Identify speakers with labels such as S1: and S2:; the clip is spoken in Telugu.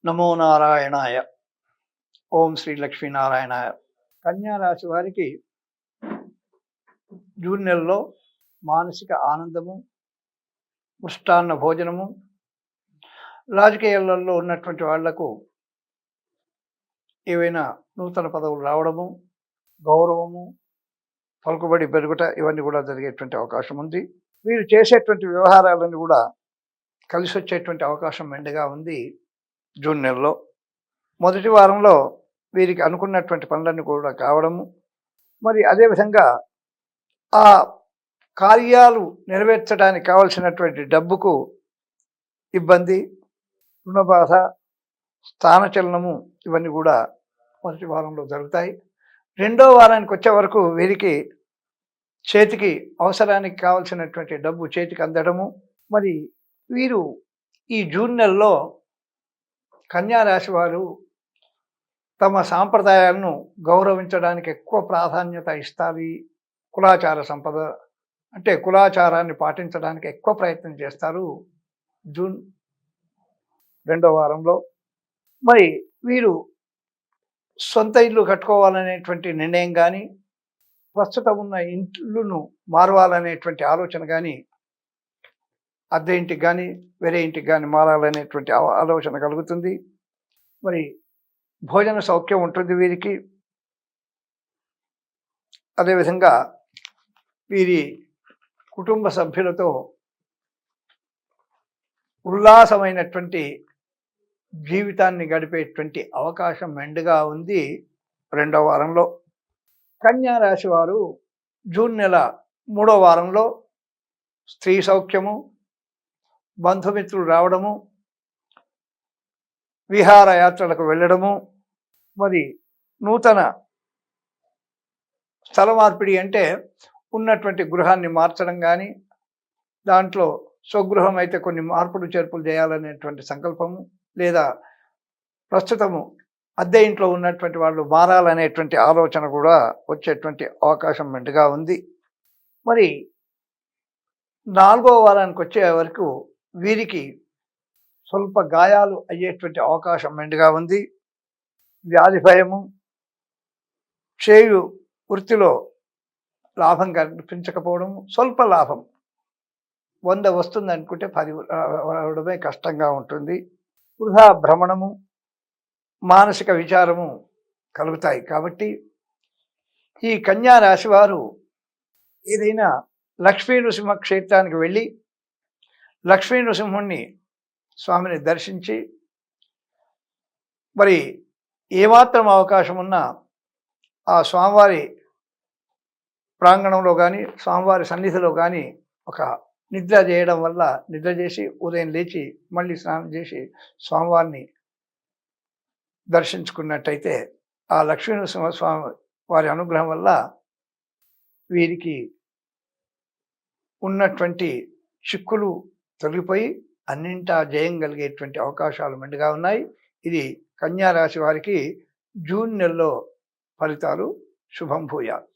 S1: నమో నారాయణాయ. ఓం శ్రీ లక్ష్మీనారాయణాయ. కన్యా రాశి వారికి జూన్ నెలలో మానసిక ఆనందము, మృష్టాన్న భోజనము, రాజకీయాలలో ఉన్నటువంటి వాళ్లకు ఏవైనా నూతన పదవులు రావడము, గౌరవము, పలుకుబడి పెరుగుట ఇవన్నీ కూడా జరిగేటువంటి అవకాశం ఉంది. వీరు చేసేటువంటి వ్యవహారాలన్నీ కూడా కలిసి వచ్చేటువంటి అవకాశం మెండుగా ఉంది. జూన్ నెలలో మొదటి వారంలో వీరికి అనుకున్నటువంటి పనులన్నీ కూడా కావడము, మరి అదేవిధంగా ఆ కార్యాలు నెరవేర్చడానికి కావలసినటువంటి డబ్బుకు ఇబ్బంది, రుణబాధ, స్థానచలనము ఇవన్నీ కూడా మొదటి వారంలో జరుగుతాయి. రెండో వారానికి వచ్చే వరకు వీరికి చేతికి అవసరానికి కావలసినటువంటి డబ్బు చేతికి అందడము. మరి వీరు ఈ జూన్ నెలలో కన్యా రాశి వారు తమ సాంప్రదాయాలను గౌరవించడానికి ఎక్కువ ప్రాధాన్యత ఇస్తారు. కులాచార సంపద అంటే కులాచారాన్ని పాటించడానికి ఎక్కువ ప్రయత్నం చేస్తారు జూన్ రెండో వారంలో. మరి వీరు సొంత ఇల్లు కట్టుకోవాలనేటువంటి నిర్ణయం కానీ, ప్రస్తుతం ఉన్న ఇంట్లను మారవాలనేటువంటి ఆలోచన కానీ, అద్దె ఇంటికి కానీ వేరే ఇంటికి కానీ మారాలనేటువంటి ఆలోచన కలుగుతుంది. మరి భోజన సౌఖ్యం ఉంటుంది వీరికి. అదేవిధంగా వీరి కుటుంబ సభ్యులతో ఉల్లాసమైనటువంటి జీవితాన్ని గడిపేటువంటి అవకాశం మెండుగా ఉంది రెండవ వారంలో. కన్యా రాశి వారు జూన్ నెల మూడో వారంలో స్త్రీ సౌఖ్యము, బంధుమిత్రులు రావడము, విహారయాత్రలకు వెళ్ళడము, మరి నూతన స్థల మార్పిడి అంటే ఉన్నటువంటి గృహాన్ని మార్చడం కానీ, దాంట్లో స్వగృహం అయితే కొన్ని మార్పులు చేర్పులు చేయాలనేటువంటి సంకల్పము, లేదా ప్రస్తుతము అద్దె ఇంట్లో ఉన్నటువంటి వాళ్ళు మారాలనేటువంటి ఆలోచన కూడా వచ్చేటువంటి అవకాశం మెండుగా ఉంది. మరి నాలుగో వారానికి వచ్చే వరకు వీరికి స్వల్ప గాయాలు అయ్యేటువంటి అవకాశం మెండుగా ఉంది. వ్యాధి భయము, చేయు వృత్తిలో లాభం కనిపించకపోవడము, స్వల్ప లాభం 100 వస్తుంది అనుకుంటే 10 రావడమే కష్టంగా ఉంటుంది. వృధా భ్రమణము, మానసిక విచారము కలుగుతాయి. కాబట్టి ఈ కన్యా రాశి వారు ఏదైనా లక్ష్మీ నృసింహ క్షేత్రానికి వెళ్ళి లక్ష్మీ నృసింహుణ్ణి స్వామిని దర్శించి, మరి ఏమాత్రం అవకాశం ఉన్నా ఆ స్వామివారి ప్రాంగణంలో కానీ స్వామివారి సన్నిధిలో కానీ ఒక నిద్ర చేయడం వల్ల, నిద్ర చేసి ఉదయం లేచి మళ్ళీ స్నానం చేసి స్వామివారిని దర్శించుకున్నట్టయితే ఆ లక్ష్మీ నృసింహ స్వామి వారి అనుగ్రహం వల్ల వీరికి ఉన్నటువంటి చిక్కులు తొలగిపోయి అన్నింటా జయం కలిగేటువంటి అవకాశాలు మెండుగా ఉన్నాయి. ఇది కన్యా రాశి వారికి జూన్ నెలలో ఫలితాలు. శుభం భూయాత్.